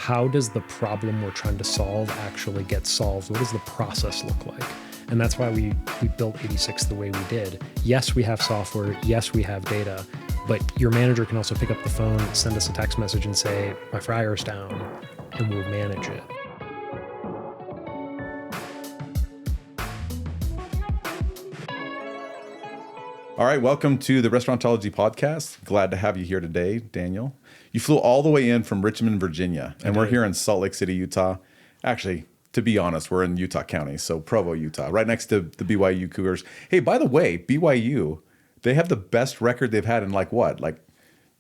how does the problem we're trying to solve actually get solved? What does the process look like? And that's why we built 86 the way we did. Yes, we have software. Yes, we have data. But your manager can also pick up the phone, send us a text message and say, my fryer's down, and we'll manage it. All right, welcome to the Restaurantology Podcast. Glad to have you here today, Daniel. You flew all the way in from Richmond, Virginia, and we're here in Salt Lake City, Utah. Actually, to be honest, we're in Utah County, so Provo, Utah, right next to the BYU Cougars. Hey, by the way, BYU, they have the best record they've had in like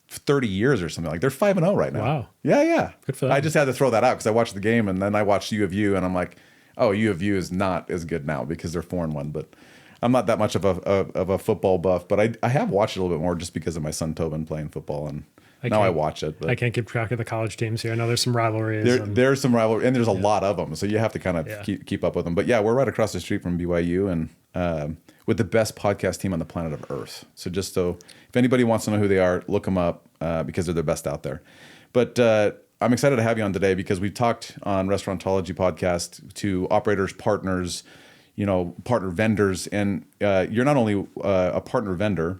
30 years or something. Like they're 5-0 right now. Wow. Yeah. Good for them. I just had to throw that out because I watched the game and then I watched U of U and I'm like, oh, U of U is not as good now because they're 4-1, but I'm not that much of a football buff, but I have watched it a little bit more just because of my son Tobin playing football, and now I watch it. But I can't keep track of the college teams here. I know there's some rivalries. There's some rivalry, and there's a lot of them, so you have to kind of keep up with them. But yeah, we're right across the street from BYU, and with the best podcast team on the planet of Earth. So if anybody wants to know who they are, look them up because they're the best out there. But I'm excited to have you on today because we've talked on Restaurantology Podcast to operators, partners, partner vendors, and you're not only a partner vendor,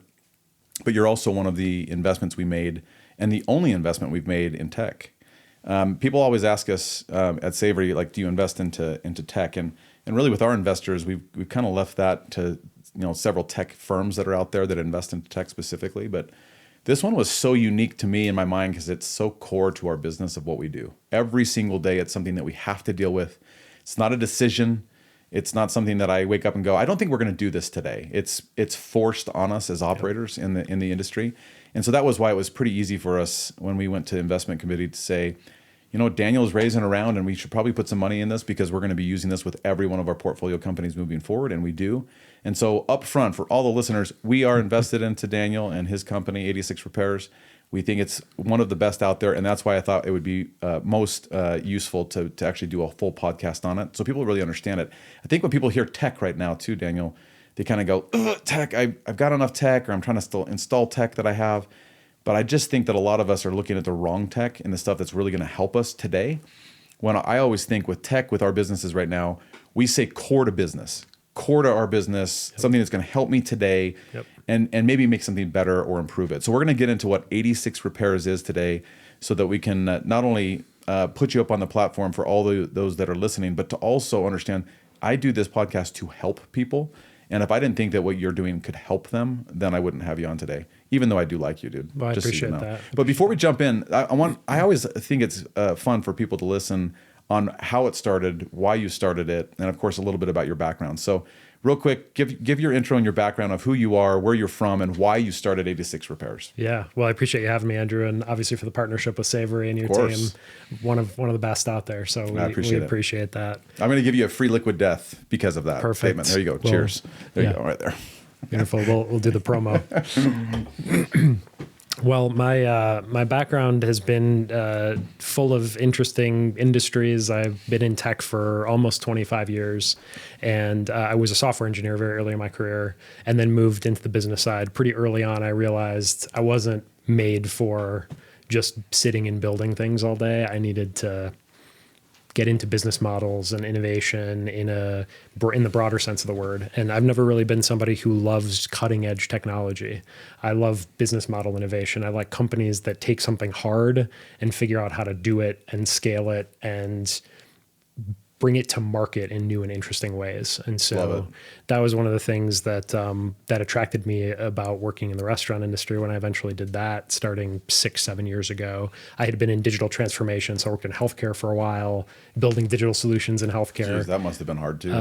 but you're also one of the investments we made and the only investment we've made in tech. People always ask us at Savory, like, do you invest into tech? And really with our investors, we've kind of left that to several tech firms that are out there that invest into tech specifically. But this one was so unique to me in my mind because it's so core to our business of what we do. Every single day, it's something that we have to deal with. It's not a decision. It's not something that I wake up and go, I don't think we're going to do this today. It's forced on us as operators in the industry. And so that was why it was pretty easy for us when we went to investment committee to say, Daniel's raising around and we should probably put some money in this because we're going to be using this with every one of our portfolio companies moving forward, and we do. And so up front, for all the listeners, we are invested into Daniel and his company, 86 Repairs. We think it's one of the best out there, and that's why I thought it would be most useful to actually do a full podcast on it so people really understand it. I think when people hear tech right now too, Daniel, they kind of go, tech, I've got enough tech, or I'm trying to still install tech that I have. But I just think that a lot of us are looking at the wrong tech and the stuff that's really going to help us today. When I always think with tech, with our businesses right now, we say core to business, core to our business, something that's going to help me today. And maybe make something better or improve it. So we're going to get into what 86 Repairs is today so that we can not only put you up on the platform for all those that are listening, but to also understand I do this podcast to help people. And if I didn't think that what you're doing could help them, then I wouldn't have you on today, even though I do like you, dude. Well, I appreciate that. But before we jump in, I always think it's fun for people to listen on how it started, why you started it, and of course, a little bit about your background. So real quick, give your intro and your background of who you are, where you're from, and why you started 86 Repairs. Yeah, well, I appreciate you having me, Andrew, and obviously for the partnership with Savory and your team, one of the best out there. So we appreciate that. I'm going to give you a free liquid death because of that statement. There you go. Well, cheers. There you go, right there. Beautiful. We'll do the promo. Well, my background has been full of interesting industries. I've been in tech for almost 25 years, and I was a software engineer very early in my career, and then moved into the business side. Pretty early on, I realized I wasn't made for just sitting and building things all day. I needed to get into business models and innovation in the broader sense of the word. And I've never really been somebody who loves cutting edge technology. I love business model innovation. I like companies that take something hard and figure out how to do it and scale it and bring it to market in new and interesting ways. And so that was one of the things that attracted me about working in the restaurant industry when I eventually did that, starting 6-7 years ago. I had been in digital transformation, so I worked in healthcare for a while, building digital solutions in healthcare. Jeez, that must have been hard too.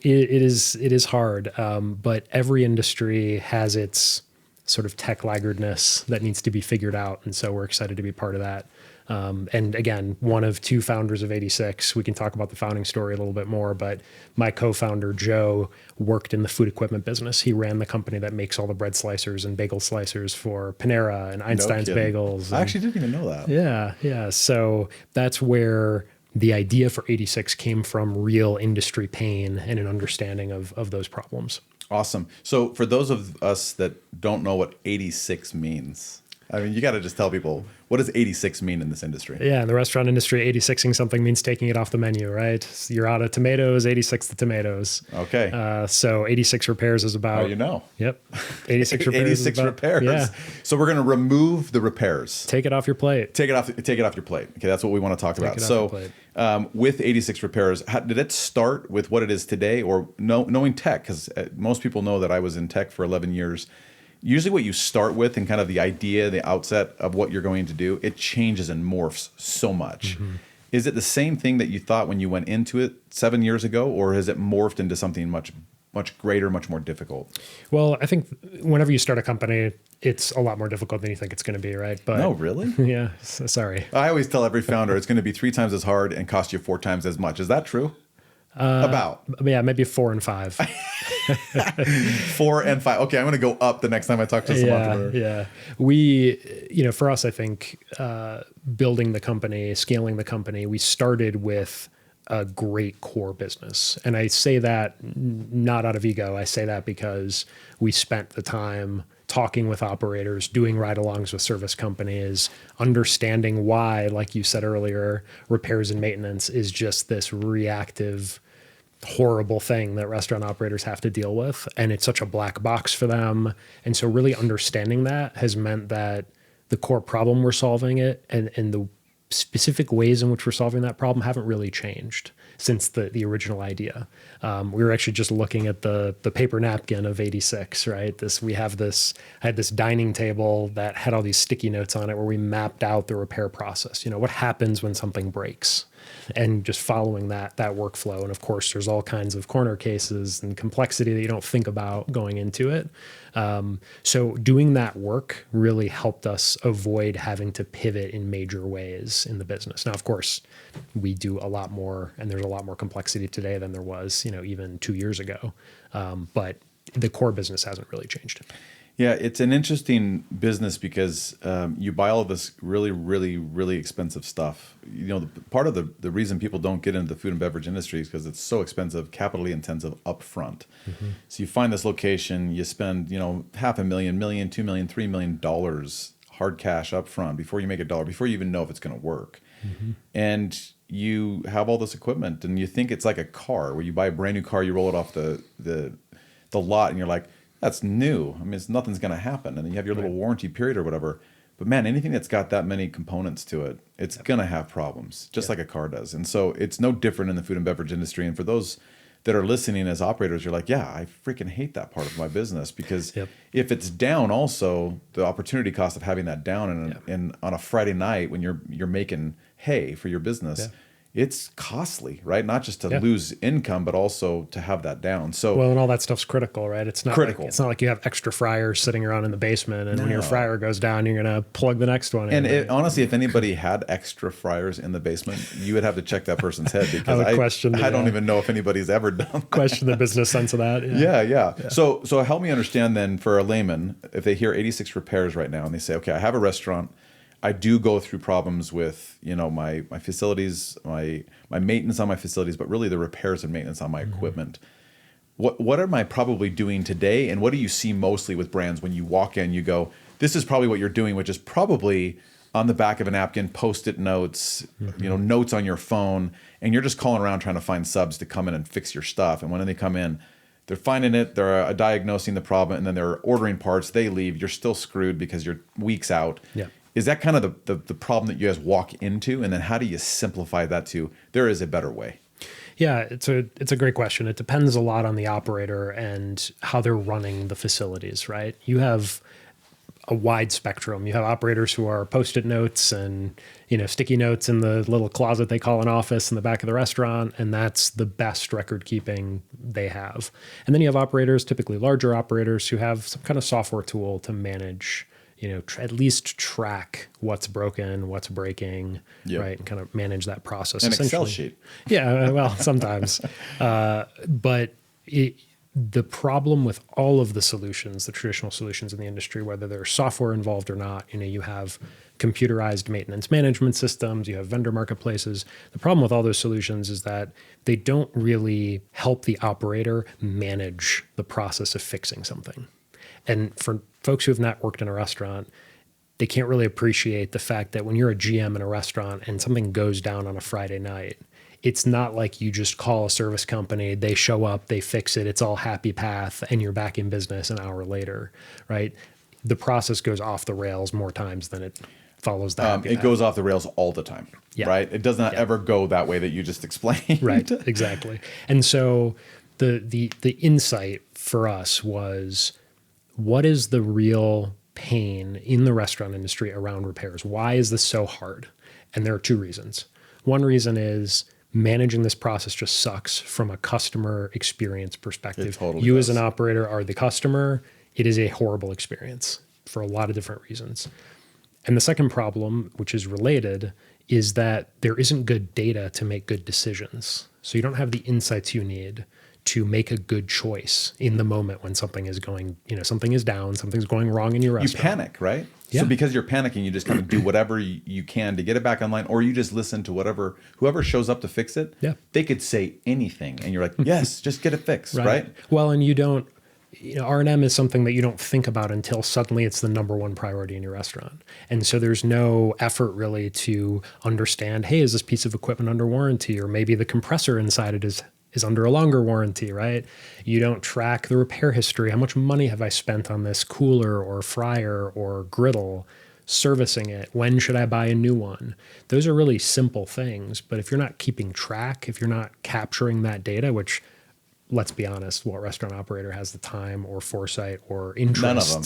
It is hard, but every industry has its sort of tech laggardness that needs to be figured out. And so we're excited to be part of that. And again, one of two founders of 86. We can talk about the founding story a little bit more, but my co-founder, Joe, worked in the food equipment business. He ran the company that makes all the bread slicers and bagel slicers for Panera and Einstein's Bagels. I actually didn't even know that. Yeah. So that's where the idea for 86 came from, real industry pain and an understanding of those problems. Awesome. So for those of us that don't know what 86 means, I mean, you got to just tell people, what does 86 mean in this industry? Yeah, in the restaurant industry, 86ing something means taking it off the menu, right? So you're out of tomatoes, 86 the tomatoes. Okay. So 86 repairs is about... Oh, you know. Yep. 86 repairs 86 repairs. Yeah. So we're going to remove the repairs. Take it off your plate. Take it off your plate. Okay, that's what we want to talk about. Take it off So your plate. with 86 repairs, did it start with what it is today, or knowing tech? Because most people know that I was in tech for 11 years. Usually what you start with and kind of the idea, the outset of what you're going to do, it changes and morphs so much. Mm-hmm. Is it the same thing that you thought when you went into it 7 years ago, or has it morphed into something much greater, much more difficult? Well, I think whenever you start a company, it's a lot more difficult than you think it's going to be, right? But no, really? Yeah. Sorry. I always tell every founder it's going to be 3 times as hard and cost you 4 times as much. Is that true? Yeah, maybe 4 and 5. 4 and 5. Okay, I'm going to go up the next time I talk to some entrepreneur. Yeah. We, for us, I think building the company, scaling the company, we started with a great core business. And I say that not out of ego. I say that because we spent the time talking with operators, doing ride-alongs with service companies, understanding why, like you said earlier, repairs and maintenance is just this reactive, horrible thing that restaurant operators have to deal with. And it's such a black box for them. And so really understanding that has meant that the core problem we're solving it and the specific ways in which we're solving that problem haven't really changed since the original idea. We were actually just looking at the paper napkin of 86, right? I had this dining table that had all these sticky notes on it where we mapped out the repair process. What happens when something breaks, and just following that workflow. And of course, there's all kinds of corner cases and complexity that you don't think about going into it. So doing that work really helped us avoid having to pivot in major ways in the business. Now, of course, we do a lot more, and there's a lot more complexity today than there was, even 2 years ago. But the core business hasn't really changed. Yeah, it's an interesting business because you buy all of this really, really, really expensive stuff. Part of the reason people don't get into the food and beverage industry is because it's so expensive, capitally intensive upfront. Mm-hmm. So you find this location, you spend $500,000, $1 million, $2 million, $3 million hard cash upfront before you make $1, before you even know if it's going to work. Mm-hmm. And you have all this equipment, and you think it's like a car where you buy a brand new car, you roll it off the lot, and you're like, that's new. I mean, nothing's going to happen. And then you have your little warranty period or whatever. But man, anything that's got that many components to it, it's going to have problems, just like a car does. And so it's no different in the food and beverage industry. And for those that are listening as operators, you're like, yeah, I freaking hate that part of my business, because if it's down, also the opportunity cost of having that down and on a Friday night when you're making hay for your business, it's costly, right? Not just to lose income, but also to have that down. So, and all that stuff's critical, right? It's not critical. It's not like you have extra fryers sitting around in the basement, and when your fryer goes down, you're going to plug the next one in. And honestly, if anybody had extra fryers in the basement, you would have to check that person's head, because I don't even know if anybody's ever done that. Question the business sense of that. Yeah. So help me understand then, for a layman, if they hear 86 repairs right now and they say, okay, I have a restaurant, I do go through problems with, my facilities, my maintenance on my facilities, but really the repairs and maintenance on my equipment. What am I probably doing today, and what do you see mostly with brands when you walk in? You go, this is probably what you're doing, which is probably on the back of a napkin, Post-it notes, notes on your phone, and you're just calling around trying to find subs to come in and fix your stuff. And when they come in, they're finding it, they're diagnosing the problem, and then they're ordering parts. They leave. You're still screwed because you're weeks out. Yeah. Is that kind of the problem that you guys walk into? And then how do you simplify that to, there is a better way? Yeah, it's a great question. It depends a lot on the operator and how they're running the facilities, right? You have a wide spectrum. You have operators who are Post-it notes and, sticky notes in the little closet they call an office in the back of the restaurant, and that's the best record keeping they have. And then you have operators, typically larger operators, who have some kind of software tool to manage, at least track what's broken, what's breaking, right? And kind of manage that process. An Excel sheet. Yeah, well, sometimes. But the problem with all of the solutions, the traditional solutions in the industry, whether they're software involved or not, you have computerized maintenance management systems, you have vendor marketplaces. The problem with all those solutions is that they don't really help the operator manage the process of fixing something. And for folks who have not worked in a restaurant, they can't really appreciate the fact that when you're a GM in a restaurant and something goes down on a Friday night, it's not like you just call a service company, they show up, they fix it, it's all happy path, and you're back in business an hour later, right? The process goes off the rails more times than it follows the happy It path. goes off the rails all the time, right? It does not ever go that way that you just explained. Right, exactly. And so the insight for us was, what is the real pain in the restaurant industry around repairs? Why is this so hard? And there are two reasons. One reason is managing this process just sucks from a customer experience perspective. It totally you does. as an operator are the customer. It is a horrible experience for a lot of different reasons. And the second problem, which is related, is that there isn't good data to make good decisions. So you don't have the insights you need to make a good choice in the moment when something is going, something is down, something's going wrong in your restaurant. You panic, right? Yeah. So because you're panicking, you just kind of do whatever you can to get it back online, or you just listen to whoever shows up to fix it. Yeah. They could say anything, and you're like, yes, just get it fixed, right? Well, and you don't, R&M is something that you don't think about until suddenly it's the number one priority in your restaurant. And so there's no effort really to understand, hey, is this piece of equipment under warranty? Or maybe the compressor inside it is under a longer warranty, right? You don't track the repair history. How much money have I spent on this cooler or fryer or griddle servicing it? When should I buy a new one? Those are really simple things. But if you're not keeping track, if you're not capturing that data, which, let's be honest, what restaurant operator has the time or foresight or interest, None of them,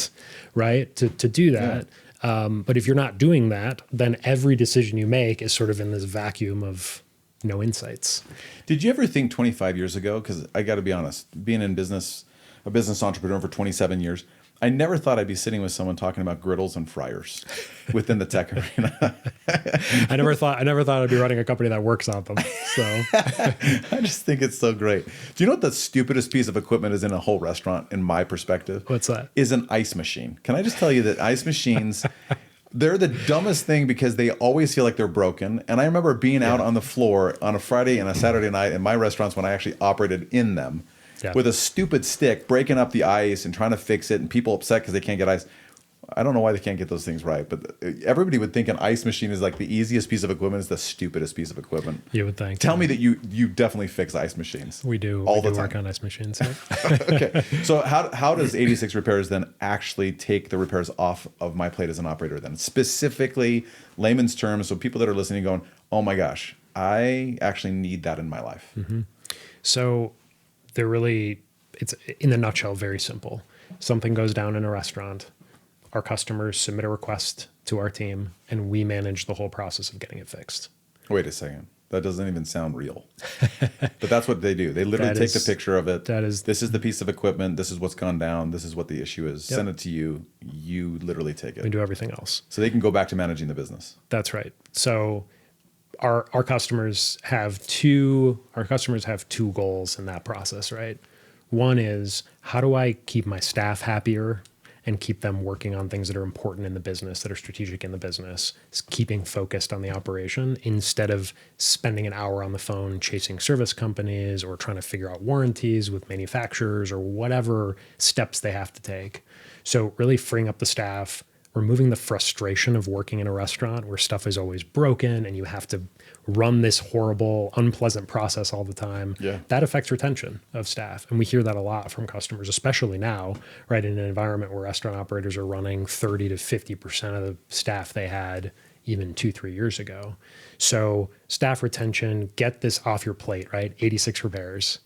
right, to do that? Yeah. But if you're not doing that, then every decision you make is sort of in this vacuum of no insights. Did you ever think 25 years ago, because I got to be honest, being in business, a business entrepreneur for 27 years, I never thought I'd be sitting with someone talking about griddles and fryers within the tech arena. I never thought I'd be running a company that works on them. So I just think it's so great. Do you know what the stupidest piece of equipment is in a whole restaurant, in my perspective? What's that? Is an ice machine. Can I just tell you that ice machines, they're the dumbest thing because they always feel like they're broken. And I remember being out on the floor on a Friday and a Saturday night in my restaurants when I actually operated in them with a stupid stick, breaking up the ice and trying to fix it, and people upset because they can't get ice. I don't know why they can't get those things right, but everybody would think an ice machine is like the easiest piece of equipment, is the stupidest piece of equipment. You would think. Tell me that you definitely fix ice machines. We do. All we the do time. work on ice machines. Yeah. Okay. So how does 86 Repairs then actually take the repairs off of my plate as an operator then? Specifically, layman's terms, so people that are listening going, oh my gosh, I actually need that in my life. Mm-hmm. So they're really, it's in a nutshell, very simple. Something goes down in a restaurant. Our customers submit a request to our team, and we manage the whole process of getting it fixed. Wait a second. That doesn't even sound real. But that's what they do. They literally take the picture of it. This is the piece of equipment. This is what's gone down. This is what the issue is. Yep. Send it to you. You literally take it. We do everything else. So they can go back to managing the business. That's right. So our customers have two goals in that process, right? One is, how do I keep my staff happier and keep them working on things that are important in the business, that are strategic in the business, keeping focused on the operation instead of spending an hour on the phone chasing service companies or trying to figure out warranties with manufacturers or whatever steps they have to take. So really freeing up the staff, removing the frustration of working in a restaurant where stuff is always broken and you have to run this horrible, unpleasant process all the time. Yeah. That affects retention of staff. And we hear that a lot from customers, especially now, right, in an environment where restaurant operators are running 30 to 50% of the staff they had even 2-3 years ago. So staff retention, get this off your plate, right? 86 repairs.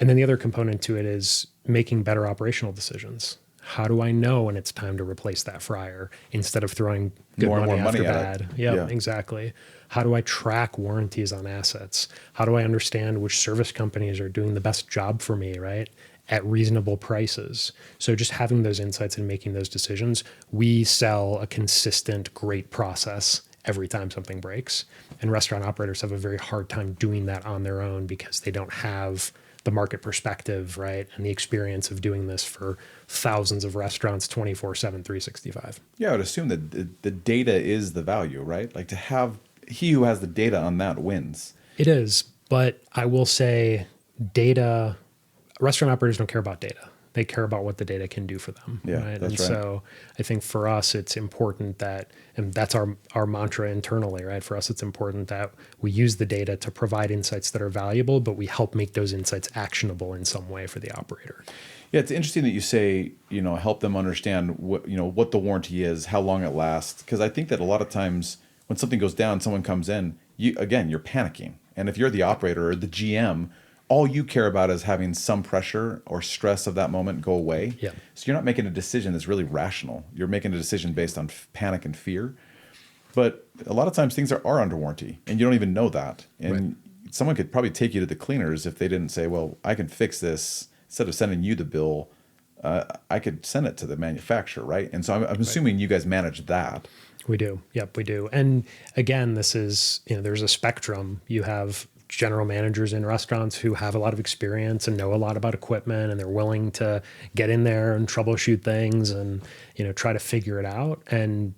And then the other component to it is making better operational decisions. How do I know when it's time to replace that fryer instead of throwing good money after bad? Yeah, exactly. How do I track warranties on assets? How do I understand which service companies are doing the best job for me, right, at reasonable prices? So just having those insights and making those decisions, we sell a consistent, great process every time something breaks. And restaurant operators have a very hard time doing that on their own because they don't have the market perspective, right, and the experience of doing this for thousands of restaurants 24/7, 365. Yeah, I would assume that the data is the value, right? Like to have, he who has the data on that wins. It is, but I will say restaurant operators don't care about data. They care about what the data can do for them. Yeah, right? that's and right. so I think for us, it's important that, and that's our mantra internally, right? For us, it's important that we use the data to provide insights that are valuable, but we help make those insights actionable in some way for the operator. Yeah, it's interesting that you say, help them understand what the warranty is, how long it lasts. Because I think that a lot of times when something goes down, someone comes in, you're panicking. And if you're the operator or the GM, all you care about is having some pressure or stress of that moment go away. Yeah. So you're not making a decision that's really rational. You're making a decision based on panic and fear. But a lot of times things are under warranty, and you don't even know that. And someone could probably take you to the cleaners if they didn't say, well, I can fix this. Instead of sending you the bill, I could send it to the manufacturer, right? And so I'm assuming you guys manage that. We do. Yep, we do. And again, this is, there's a spectrum. You have general managers in restaurants who have a lot of experience and know a lot about equipment, and they're willing to get in there and troubleshoot things and, try to figure it out. And,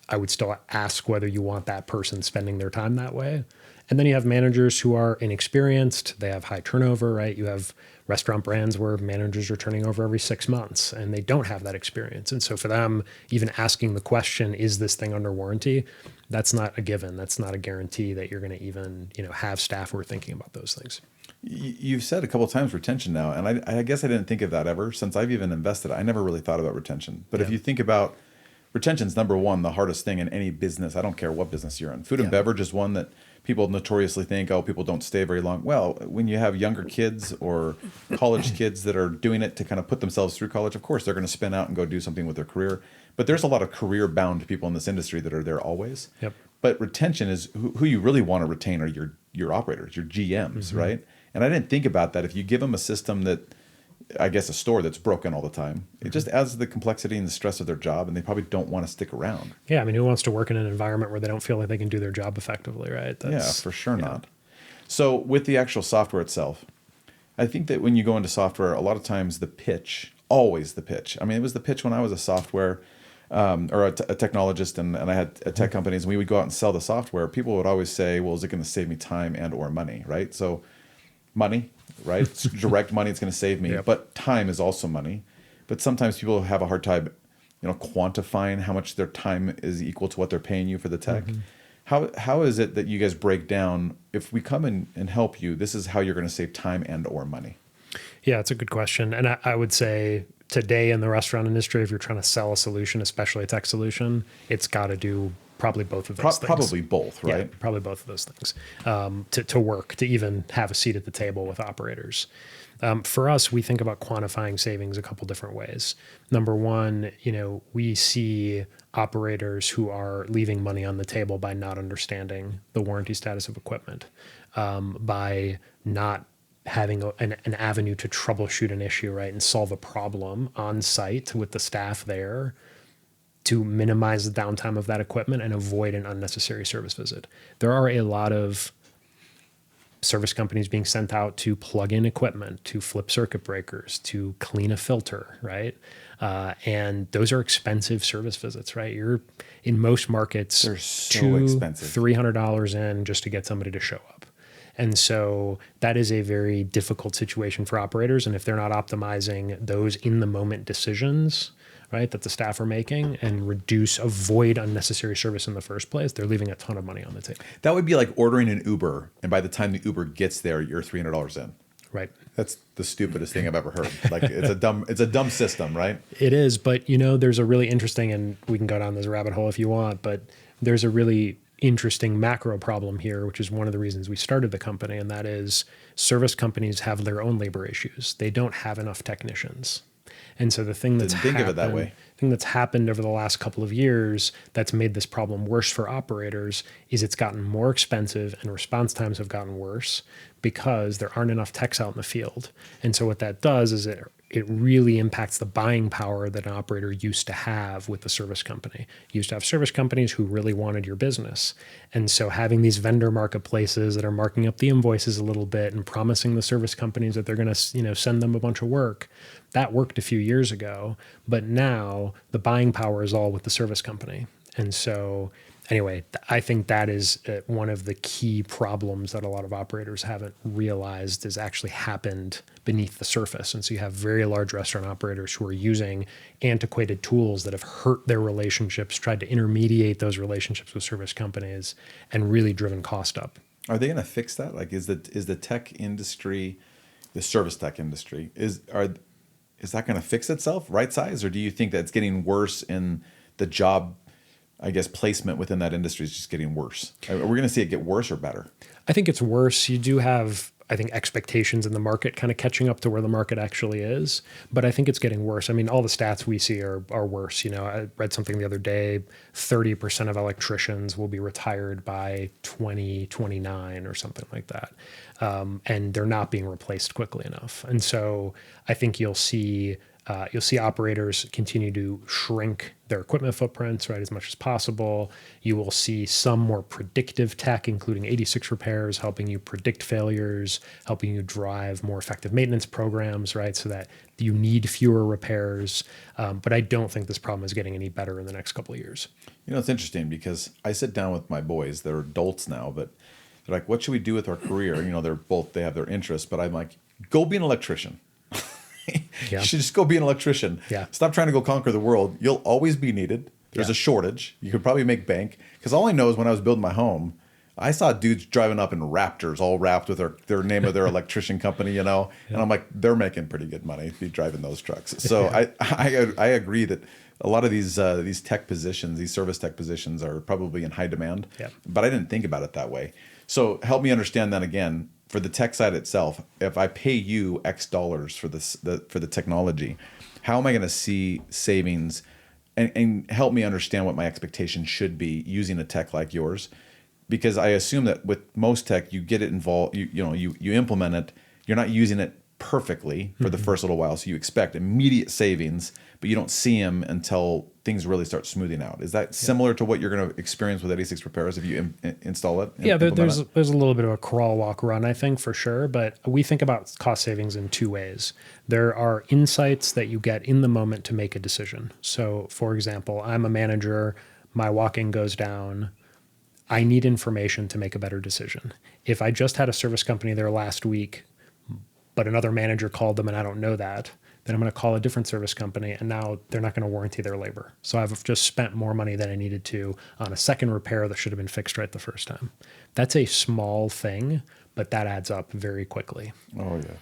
I would still ask whether you want that person spending their time that way. And then you have managers who are inexperienced. They have high turnover, right? You have restaurant brands where managers are turning over every 6 months and they don't have that experience. And so for them, even asking the question, is this thing under warranty? That's not a given. That's not a guarantee that you're going to even, have staff who are thinking about those things. You've said a couple of times retention now, and I guess I didn't think of that ever since I've even invested. I never really thought about retention. But if you think about retention's number one, the hardest thing in any business. I don't care what business you're in. Food and beverage is one that people notoriously think, people don't stay very long. Well, when you have younger kids or college kids that are doing it to kind of put themselves through college, of course, they're going to spin out and go do something with their career. But there's a lot of career-bound people in this industry that are there always. Yep. But retention is who you really want to retain are your operators, your GMs, right? And I didn't think about that. If you give them a system that, I guess, a store that's broken all the time, it just adds to the complexity and the stress of their job, and they probably don't want to stick around. Yeah, I mean, who wants to work in an environment where they don't feel like they can do their job effectively, right? For sure not. So with the actual software itself, I think that when you go into software, a lot of times always the pitch. I mean, it was the pitch when I was a software or a technologist and I had tech companies, and we would go out and sell the software. People would always say, well, is it going to save me time and or money, right? So money, right? It's direct money, it's going to save me. But time is also money. But sometimes people have a hard time, quantifying how much their time is equal to what they're paying you for the tech. How is it that you guys break down, if we come in and help you, this is how you're going to save time and or money? Yeah, it's a good question. And I would say today in the restaurant industry, if you're trying to sell a solution, especially a tech solution, it's got to do probably both of those things. Probably both, right? Yeah, probably both of those things to work, to even have a seat at the table with operators. For us, we think about quantifying savings a couple different ways. Number one, we see operators who are leaving money on the table by not understanding the warranty status of equipment, by not having an avenue to troubleshoot an issue, right, and solve a problem on site with the staff there to minimize the downtime of that equipment and avoid an unnecessary service visit. There are a lot of service companies being sent out to plug in equipment, to flip circuit breakers, to clean a filter, right? And those are expensive service visits, right? You're in most markets, they're so expensive. $300 in just to get somebody to show up. And so that is a very difficult situation for operators. And if they're not optimizing those in the moment decisions, right, that the staff are making and avoid unnecessary service in the first place, they're leaving a ton of money on the table. That would be like ordering an Uber, and by the time the Uber gets there, you're $300 in. Right. That's the stupidest thing I've ever heard. Like it's a dumb system, right? It is, but there's a really interesting, and we can go down this rabbit hole if you want, but there's a really interesting macro problem here, which is one of the reasons we started the company, and that is service companies have their own labor issues. They don't have enough technicians. And so the thing that's happened over the last couple of years that's made this problem worse for operators is it's gotten more expensive and response times have gotten worse because there aren't enough techs out in the field. And so what that does is it really impacts the buying power that an operator used to have with the service company. You used to have service companies who really wanted your business. And so having these vendor marketplaces that are marking up the invoices a little bit and promising the service companies that they're going to, send them a bunch of work, that worked a few years ago. But now the buying power is all with the service company. And so Anyway, I think that is one of the key problems that a lot of operators haven't realized has actually happened beneath the surface. And so you have very large restaurant operators who are using antiquated tools that have hurt their relationships, tried to intermediate those relationships with service companies, and really driven cost up. Are they going to fix that? Like, is the tech industry, the service tech industry, is that going to fix itself, right size, or do you think that it's getting worse in the job, I guess, placement within that industry is just getting worse? Are we going to see it get worse or better? I think it's worse. You do have, I think, expectations in the market kind of catching up to where the market actually is, but I think it's getting worse. I mean, all the stats we see are worse. You know, I read something the other day, 30% of electricians will be retired by 2029 or something like that. And they're not being replaced quickly enough. And so I think you'll see operators continue to shrink their equipment footprints, right, as much as possible. You will see some more predictive tech, including 86 repairs, helping you predict failures, helping you drive more effective maintenance programs, right, so that you need fewer repairs. But I don't think this problem is getting any better in the next couple of years. You know, it's interesting because I sit down with my boys. They're adults now, but they're like, what should we do with our career? You know, they have their interests, but I'm like, go be an electrician. Yeah. You should just go be an electrician. Yeah. Stop trying to go conquer the world. You'll always be needed. There's a shortage. You could probably make bank. Because all I know is when I was building my home, I saw dudes driving up in Raptors, all wrapped with their name of their electrician company, you know. Yeah. And I'm like, they're making pretty good money to be driving those trucks. So I agree that a lot of these tech positions, these service tech positions, are probably in high demand. Yeah. But I didn't think about it that way. So help me understand that again. For the tech side itself, if I pay you X dollars for the technology, how am I going to see savings? And help me understand what my expectation should be using a tech like yours, because I assume that with most tech, you get it involved. You implement it. You're not using it perfectly for the first little while, so you expect immediate savings, but you don't see them until things really start smoothing out. Is that similar to what you're going to experience with 86 repairs if you install it? Yeah, there's a little bit of a crawl, walk, run, I think, for sure. But we think about cost savings in two ways. There are insights that you get in the moment to make a decision. So, for example, I'm a manager, my walk-in goes down, I need information to make a better decision. If I just had a service company there last week, but another manager called them and I don't know that, then I'm going to call a different service company and now they're not going to warranty their labor. So I've just spent more money than I needed to on a second repair that should have been fixed right the first time. That's a small thing, but that adds up very quickly. Oh, yeah.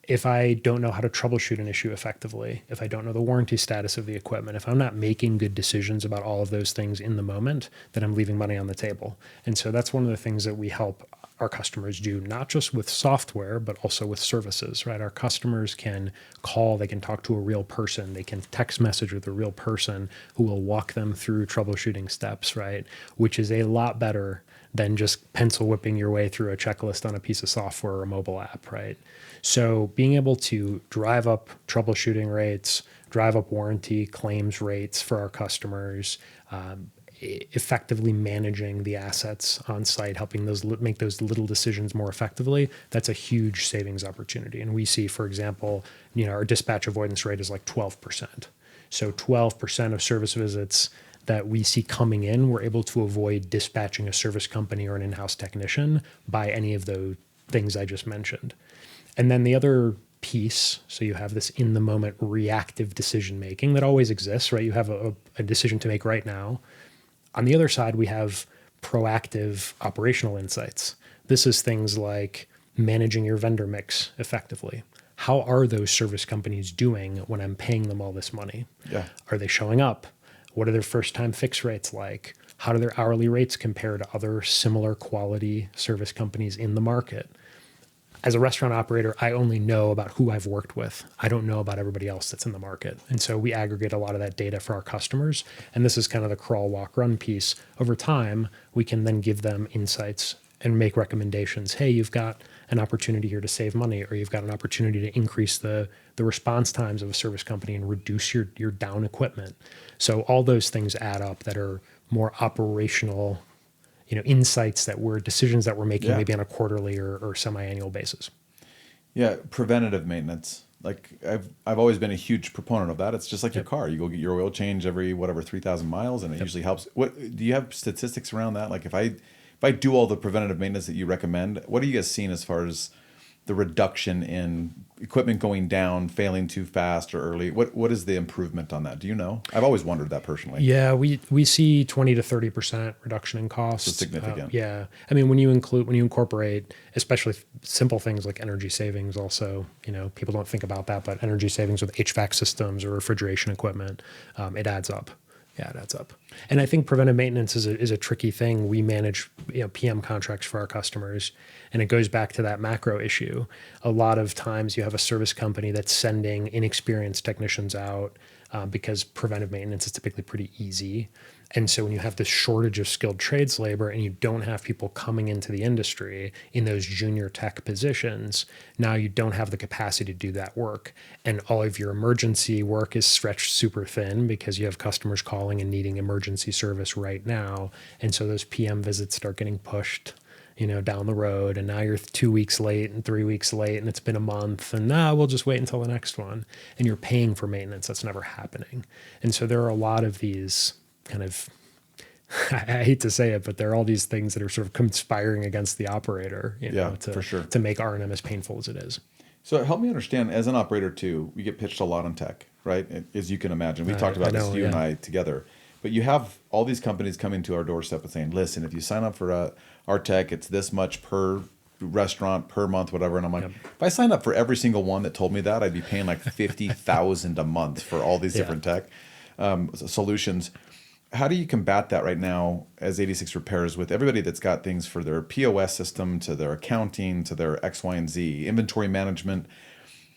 If I don't know how to troubleshoot an issue effectively, if I don't know the warranty status of the equipment, if I'm not making good decisions about all of those things in the moment, then I'm leaving money on the table. And so that's one of the things that we help our customers do, not just with software, but also with services, right? Our customers can call, they can talk to a real person, they can text message with a real person who will walk them through troubleshooting steps, right? Which is a lot better than just pencil whipping your way through a checklist on a piece of software or a mobile app, right? So being able to drive up troubleshooting rates, drive up warranty claims rates for our customers, effectively managing the assets on site, helping those make those little decisions more effectively, that's a huge savings opportunity. And we see, for example, our dispatch avoidance rate is like 12%. So 12% of service visits that we see coming in, we're able to avoid dispatching a service company or an in-house technician by any of the things I just mentioned. And then the other piece, so you have this in the moment reactive decision making that always exists, right? You have a decision to make right now. On the other side, we have proactive operational insights. This is things like managing your vendor mix effectively. How are those service companies doing when I'm paying them all this money? Yeah. Are they showing up? What are their first-time fix rates like? How do their hourly rates compare to other similar quality service companies in the market? As a restaurant operator, I only know about who I've worked with. I don't know about everybody else that's in the market. And so we aggregate a lot of that data for our customers. And this is kind of the crawl, walk, run piece. Over time, we can then give them insights and make recommendations. Hey, you've got an opportunity here to save money, or you've got an opportunity to increase the response times of a service company and reduce your down equipment. So all those things add up that are more operational insights decisions that we're making maybe on a quarterly or semi-annual basis. Yeah, preventative maintenance. like I've always been a huge proponent of that. It's just like your car. You go get your oil change every 3,000 miles, and it usually helps. What do you have statistics around that? Like if I do all the preventative maintenance that you recommend, what are you guys seeing as far as the reduction in equipment going down, failing too fast or early? What is the improvement on that? Do you know? I've always wondered that personally. Yeah, we see 20 to 30% reduction in costs. It's significant. Yeah. I mean, when you incorporate, especially simple things like energy savings also, people don't think about that, but energy savings with HVAC systems or refrigeration equipment, it adds up. Yeah, it adds up. And I think preventive maintenance is a tricky thing. We manage PM contracts for our customers, and it goes back to that macro issue. A lot of times you have a service company that's sending inexperienced technicians out because preventive maintenance is typically pretty easy. And so when you have this shortage of skilled trades labor and you don't have people coming into the industry in those junior tech positions, now you don't have the capacity to do that work. And all of your emergency work is stretched super thin because you have customers calling and needing emergency service right now. And so those PM visits start getting pushed down the road, and now you're 2 weeks late and 3 weeks late, and it's been a month, and we'll just wait until the next one. And you're paying for maintenance that's never happening. And so there are a lot of these kind of, I hate to say it, but there are all these things that are sort of conspiring against the operator, for sure, to make R&M as painful as it is. So help me understand, as an operator too, we get pitched a lot on tech, right? As you can imagine, we talked about this, you and I together. But you have all these companies coming to our doorstep and saying, listen, if you sign up for our tech, it's this much per restaurant per month, whatever. And I'm like, if I signed up for every single one that told me that, I'd be paying like $50,000 a month for all these different tech solutions. How do you combat that right now as 86 Repairs with everybody that's got things for their POS system, to their accounting, to their X, Y, and Z, inventory management?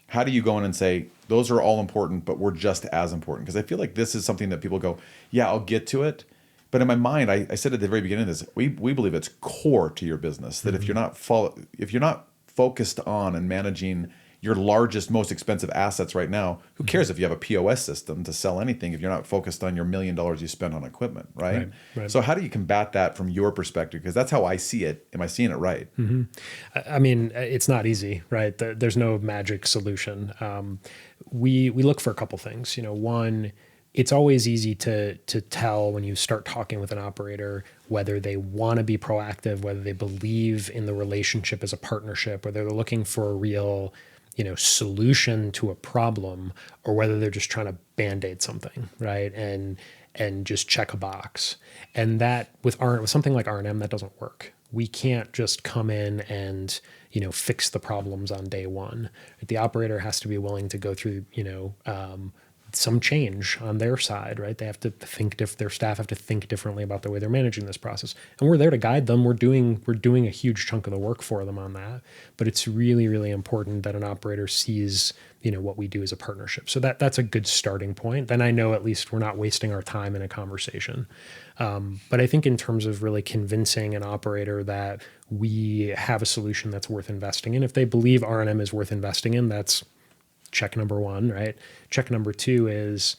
How do you go in and say, those are all important, but we're just as important? Because I feel like this is something that people go, yeah, I'll get to it. But in my mind, I said at the very beginning of this, we believe it's core to your business, that if you're not focused on and managing your largest, most expensive assets right now, who cares if you have a POS system to sell anything if you're not focused on your $1 million you spend on equipment, right? So how do you combat that from your perspective? Because that's how I see it. Am I seeing it right? Mm-hmm. I mean, it's not easy, right? There's no magic solution. We look for a couple things. One, it's always easy to tell when you start talking with an operator whether they want to be proactive, whether they believe in the relationship as a partnership, whether they're looking for a real solution to a problem, or whether they're just trying to band-aid something, right? And just check a box. And that with something like R&M, that doesn't work. We can't just come in and fix the problems on day one. The operator has to be willing to go through some change on their side, right? They have to think their staff have to think differently about the way they're managing this process. And we're there to guide them. We're doing a huge chunk of the work for them on that. But it's really, really important that an operator sees, what we do as a partnership. So that's a good starting point. Then I know at least we're not wasting our time in a conversation. But I think in terms of really convincing an operator that we have a solution that's worth investing in, if they believe R&M is worth investing in, that's check number one, right? Check number two is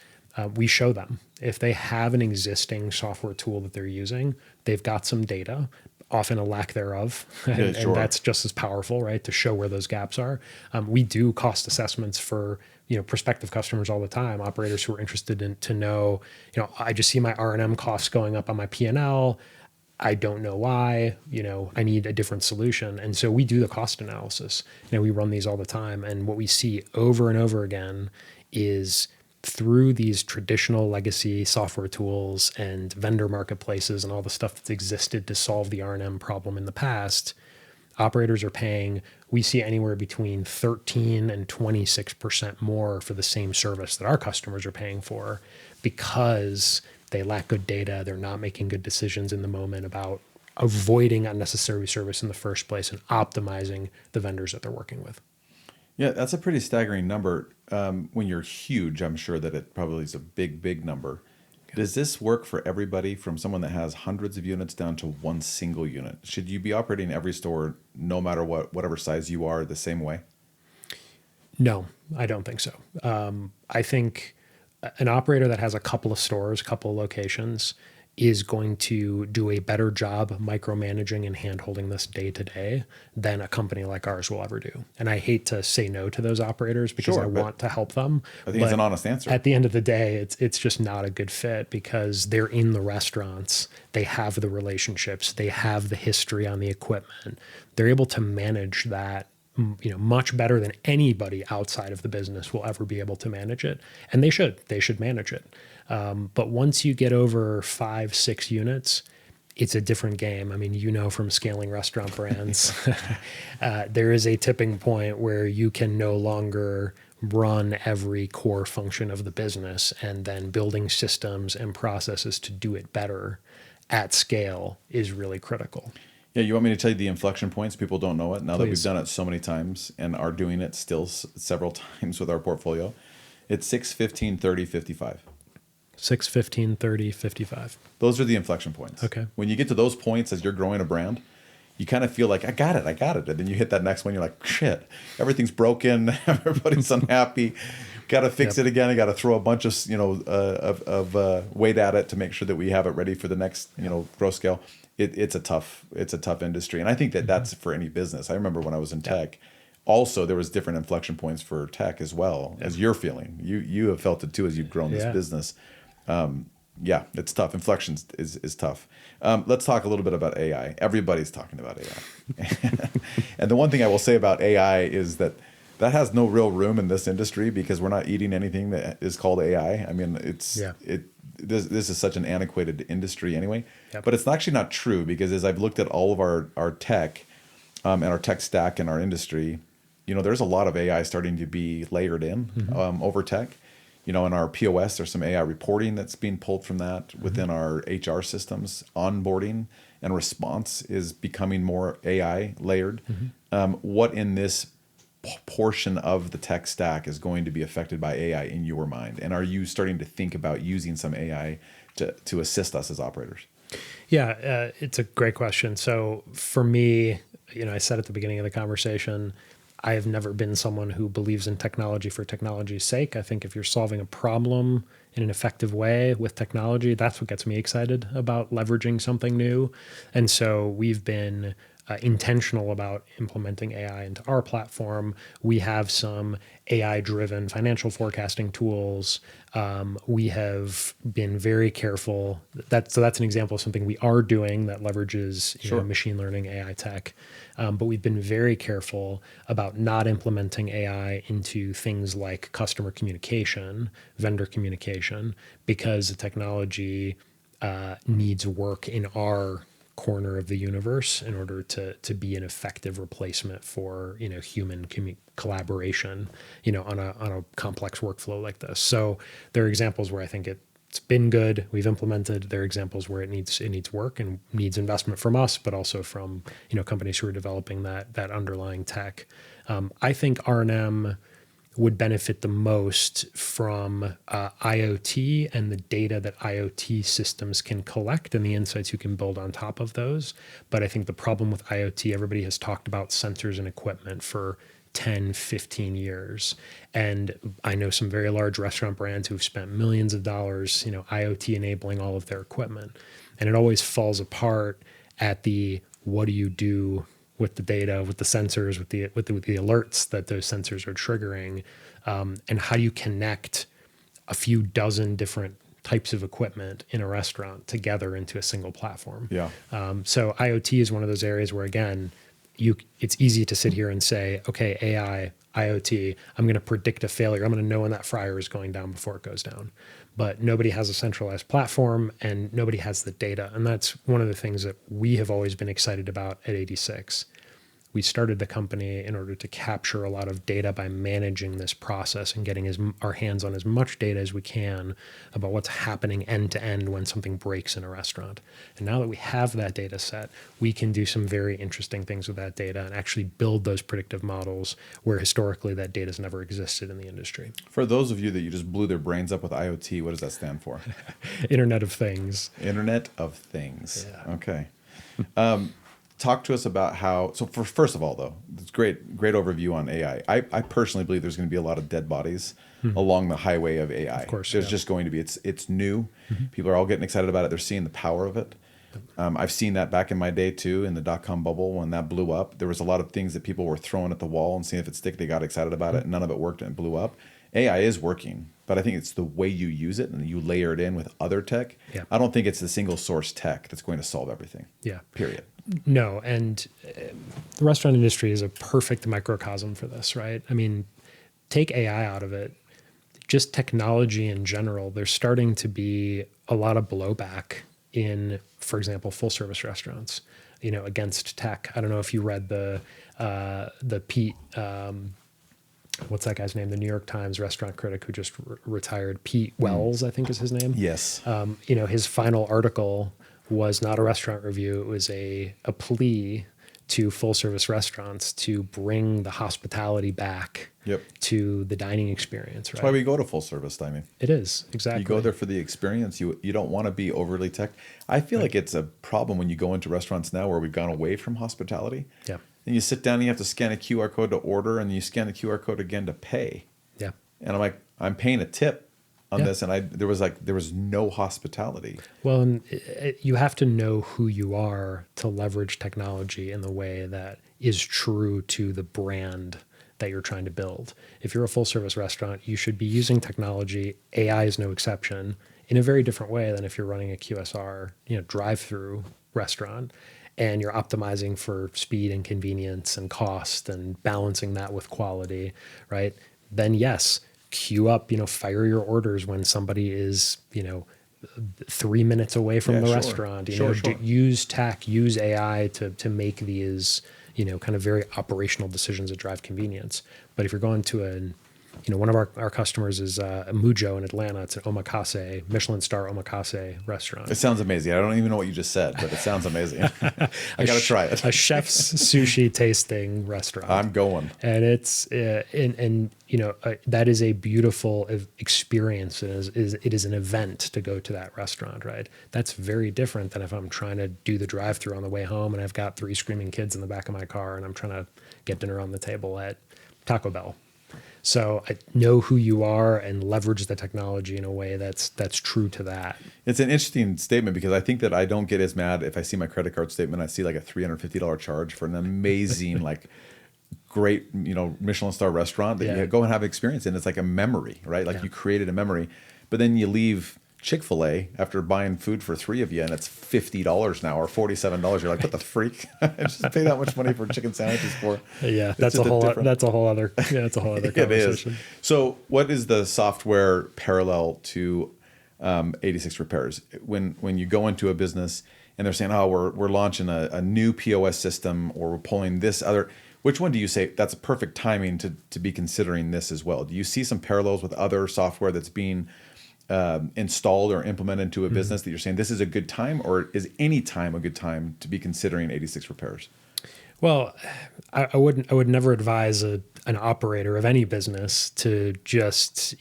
we show them. If they have an existing software tool that they're using, they've got some data, often a lack thereof, and that's just as powerful, right? To show where those gaps are. We do cost assessments for prospective customers all the time, operators who are interested to know, I just see my R&M costs going up on my P&L. I don't know why, I need a different solution. And so we do the cost analysis. We run these all the time. And what we see over and over again is through these traditional legacy software tools and vendor marketplaces and all the stuff that's existed to solve the R&M problem in the past, operators are paying, we see anywhere between 13 and 26% more for the same service that our customers are paying for, because they lack good data. They're not making good decisions in the moment about avoiding unnecessary service in the first place and optimizing the vendors that they're working with. Yeah, that's a pretty staggering number. When you're huge, I'm sure that it probably is a big, big number. Okay. Does this work for everybody, from someone that has hundreds of units down to one single unit? Should you be operating every store, no matter whatever size you are, the same way? No, I don't think so. I think an operator that has a couple of stores, a couple of locations, is going to do a better job micromanaging and handholding this day to day than a company like ours will ever do. And I hate to say no to those operators because I want to help them. I think it's an honest answer. At the end of the day, it's just not a good fit because they're in the restaurants. They have the relationships. They have the history on the equipment. They're able to manage that, much better than anybody outside of the business will ever be able to manage it. And they should manage it. But once you get over 5-6 units, it's a different game. I mean, from scaling restaurant brands, there is a tipping point where you can no longer run every core function of the business, and then building systems and processes to do it better at scale is really critical. Yeah, you want me to tell you the inflection points? People don't know it. Now that we've done it so many times and are doing it still several times with our portfolio, it's 6, 15, 30, 55. 6, 15, 30, 55. Those are the inflection points. Okay. When you get to those points as you're growing a brand, you kind of feel like, I got it. And then you hit that next one, you're like, shit, everything's broken. Everybody's unhappy. Got to fix it again. I got to throw a bunch of weight at it to make sure that we have it ready for the next, growth scale. It's a tough industry. And I think that that's for any business. I remember when I was in tech, also there was different inflection points for tech as well, as you're feeling. You have felt it too as you've grown this business. It's tough. Inflections is tough. Let's talk a little bit about AI. Everybody's talking about AI. And the one thing I will say about AI is that has no real room in this industry because we're not eating anything that is called AI. I mean, this is such an antiquated industry anyway. Yep. But it's actually not true because as I've looked at all of our tech and our tech stack in our industry, there's a lot of AI starting to be layered in over tech. In our POS, there's some AI reporting that's being pulled from that. Within our HR systems, onboarding and response is becoming more AI layered. What in this portion of the tech stack is going to be affected by AI in your mind? And are you starting to think about using some AI to assist us as operators? Yeah, it's a great question. So for me, I said at the beginning of the conversation, I have never been someone who believes in technology for technology's sake. I think if you're solving a problem in an effective way with technology, that's what gets me excited about leveraging something new. And so we've been intentional about implementing AI into our platform. We have some AI-driven financial forecasting tools. We have been very careful. So that's an example of something we are doing that leverages machine learning, AI tech. But we've been very careful about not implementing AI into things like customer communication, vendor communication, because the technology needs work in our corner of the universe in order to be an effective replacement for human collaboration on a complex workflow like this. So there are examples where I think it's been good. We've implemented. There are examples where it needs work and needs investment from us, but also from companies who are developing that underlying tech. I think R&M would benefit the most from IoT and the data that IoT systems can collect and the insights you can build on top of those. But I think the problem with IoT, everybody has talked about sensors and equipment for 10, 15 years. And I know some very large restaurant brands who've spent millions of dollars, IoT enabling all of their equipment. And it always falls apart at the, what do you do with the data, with the sensors, with the alerts that those sensors are triggering, and how do you connect a few dozen different types of equipment in a restaurant together into a single platform? Yeah. So IoT is one of those areas where, again, it's easy to sit here and say, okay, AI, IoT, I'm going to predict a failure. I'm going to know when that fryer is going down before it goes down. But nobody has a centralized platform and nobody has the data. And that's one of the things that we have always been excited about at 86. We started the company in order to capture a lot of data by managing this process and getting our hands on as much data as we can about what's happening end to end when something breaks in a restaurant. And now that we have that data set, we can do some very interesting things with that data and actually build those predictive models where historically that data has never existed in the industry. For those of you that you just blew their brains up with IoT, what does that stand for? Internet of Things. Internet of Things. Yeah. Okay. talk to us about how. So first of all, though, it's great overview on AI. I personally believe there's going to be a lot of dead bodies along the highway of AI. Of course, there's just going to be. It's new. People are all getting excited about it. They're seeing the power of it. I've seen that back in my day too, in the .com bubble when that blew up. There was a lot of things that people were throwing at the wall and seeing if it stick. They got excited about it, and none of it worked, and it blew up. AI is working, but I think it's the way you use it and you layer it in with other tech. Yeah. I don't think it's the single source tech that's going to solve everything. Yeah. Period. No, and the restaurant industry is a perfect microcosm for this, right? I mean, take AI out of it, just technology in general, there's starting to be a lot of blowback in, for example, full service restaurants, against tech. I don't know if you read the Pete, what's that guy's name? The New York Times restaurant critic who just retired, Pete Wells, I think is his name. Yes. His final article was not a restaurant review. It was a plea to full service restaurants to bring the hospitality back to the dining experience. Right? That's why we go to full service dining. It is, exactly. You go there for the experience. You don't want to be overly tech. I feel like it's a problem when you go into restaurants now where we've gone away from hospitality. Yeah. And you sit down and you have to scan a QR code to order, and you scan the QR code again to pay. Yeah. And I'm like, I'm paying a tip on this, and there was no hospitality. Well, and you have to know who you are to leverage technology in the way that is true to the brand that you're trying to build. If you're a full service restaurant, you should be using technology. AI is no exception, in a very different way than if you're running a QSR, drive-through restaurant. And you're optimizing for speed and convenience and cost and balancing that with quality, right? Then yes, queue up, fire your orders when somebody is, 3 minutes away from the restaurant. Use tech, use AI to make these, kind of very operational decisions that drive convenience. But if you're going to one of our customers is Mujo in Atlanta. It's an omakase, Michelin star omakase restaurant. It sounds amazing. I don't even know what you just said, but it sounds amazing. I got to try it. A chef's sushi tasting restaurant. I'm going. And it's, that is a beautiful experience. It is an event to go to that restaurant, right? That's very different than if I'm trying to do the drive-thru on the way home and I've got 3 screaming kids in the back of my car and I'm trying to get dinner on the table at Taco Bell. So I know who you are and leverage the technology in a way that's true to that. It's an interesting statement because I think that I don't get as mad if I see my credit card statement. I see like a $350 charge for an amazing, great, Michelin star restaurant that you go and have an experience in. It's like a memory, right? Like you created a memory, but then you leave Chick-fil-A after buying food for 3 of you and it's $50 now or $47. You're like, what the freak? I just paid that much money for chicken sandwiches for. Yeah, that's a whole other conversation. It is. So what is the software parallel to 86 Repairs? When you go into a business and they're saying, oh, we're launching a new POS system or we're pulling this other, which one do you say that's a perfect timing to be considering this as well? Do you see some parallels with other software that's being installed or implemented into a business that you're saying this is a good time, or is any time a good time to be considering 86 Repairs? Well, I would never advise an operator of any business to just,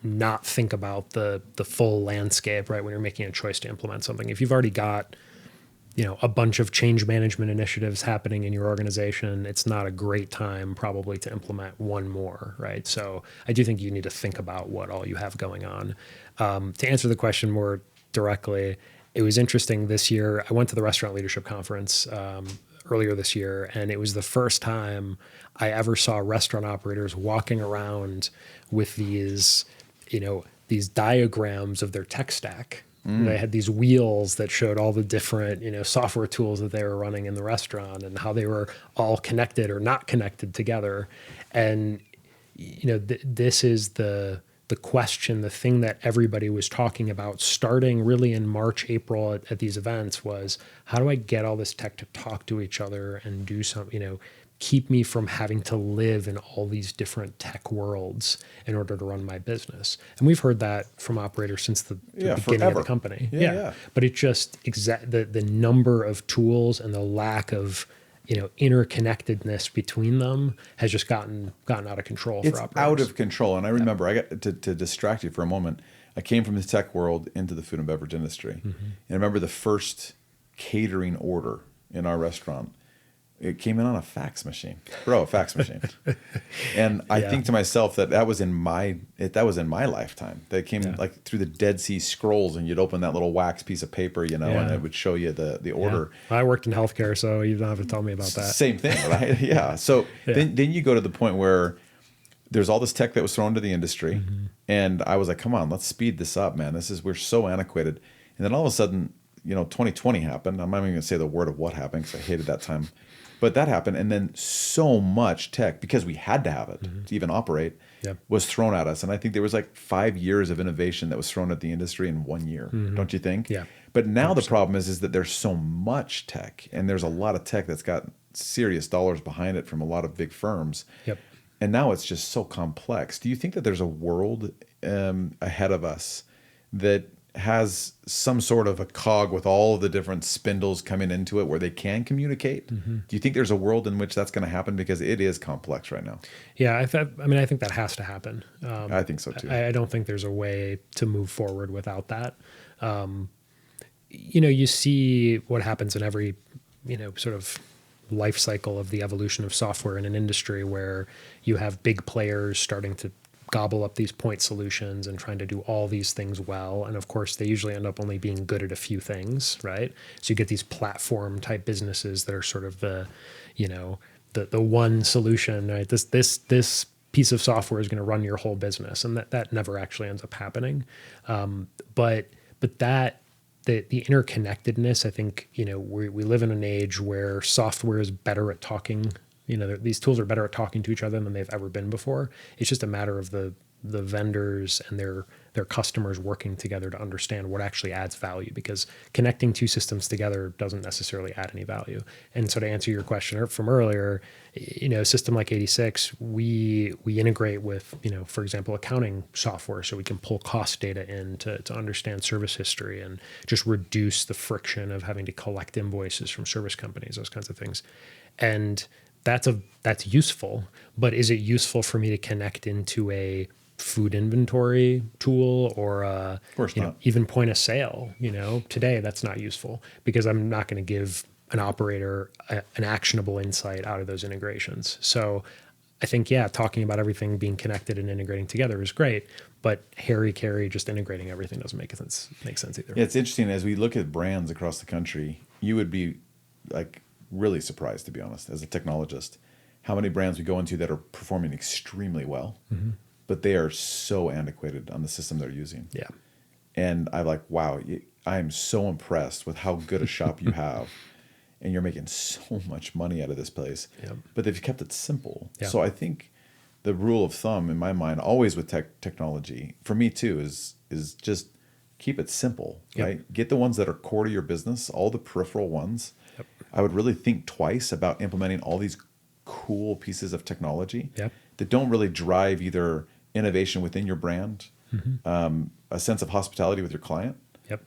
not think about the full landscape, right? When you're making a choice to implement something. If you've already got, a bunch of change management initiatives happening in your organization, it's not a great time probably to implement one more, right? So I do think you need to think about what all you have going on. To answer the question more directly, it was interesting this year. I went to the Restaurant Leadership Conference earlier this year, and it was the first time I ever saw restaurant operators walking around with these diagrams of their tech stack. They had these wheels that showed all the different, software tools that they were running in the restaurant and how they were all connected or not connected together. And, this is the question, the thing that everybody was talking about starting really in March, April at these events was, how do I get all this tech to talk to each other and do something, keep me from having to live in all these different tech worlds in order to run my business. And we've heard that from operators since the beginning of the company. Yeah. But it just the number of tools and the lack of interconnectedness between them has just gotten out of control for operators. It's out of control. And I remember, I got to distract you for a moment. I came from the tech world into the food and beverage industry. And I remember the first catering order in our restaurant, it came in on a fax machine, a fax machine. And I think to myself that was in my lifetime. That came like through the Dead Sea Scrolls, and you'd open that little wax piece of paper, and it would show you the order. I worked in healthcare, so you don't have to tell me about that. Same thing, right? Yeah. So then you go to the point where there's all this tech that was thrown into the industry, and I was like, come on, let's speed this up, man. We're so antiquated. And then all of a sudden, 2020 happened. I'm not even going to say the word of what happened because I hated that time. But that happened, and then so much tech, because we had to have it to even operate, was thrown at us. And I think there was like 5 years of innovation that was thrown at the industry in 1 year, don't you think? Yeah. But now 100%. The problem is that there's so much tech, and there's a lot of tech that's got serious dollars behind it from a lot of big firms. Yep. And now it's just so complex. Do you think that there's a world ahead of us that has some sort of a cog with all of the different spindles coming into it where they can communicate? Do you think there's a world in which that's going to happen? Because it is complex right now. Yeah, I think that has to happen. I think so too. I don't think there's a way to move forward without that. You see what happens in every, sort of life cycle of the evolution of software in an industry where you have big players starting to gobble up these point solutions and trying to do all these things well. And of course, they usually end up only being good at a few things, right? So you get these platform type businesses that are sort of the one solution, right? This piece of software is going to run your whole business. And that never actually ends up happening. But that, the interconnectedness, I think, we live in an age where software is better at talking. These tools are better at talking to each other than they've ever been before. It's just a matter of the vendors and their customers working together to understand what actually adds value, because connecting two systems together doesn't necessarily add any value. And so to answer your question from earlier, a system like 86, we integrate with, for example, accounting software, so we can pull cost data in to understand service history and just reduce the friction of having to collect invoices from service companies, those kinds of things. And that's useful, but is it useful for me to connect into a food inventory tool or even point of sale? Today that's not useful, because I'm not going to give an operator an actionable insight out of those integrations. So I think, talking about everything being connected and integrating together is great, but hairy-carry just integrating everything doesn't make sense either. Yeah, it's interesting. As we look at brands across the country, you would be like really surprised, to be honest, as a technologist, how many brands we go into that are performing extremely well, but they are so antiquated on the system they're using. Yeah. And I'm like, wow, I am so impressed with how good a shop you have, and you're making so much money out of this place. Yep. But they've kept it simple. Yeah. So I think the rule of thumb in my mind, always with technology, for me too, is just keep it simple, right? Get the ones that are core to your business, all the peripheral ones. Yep. I would really think twice about implementing all these cool pieces of technology Yep. that don't really drive either innovation within your brand, a sense of hospitality with your client,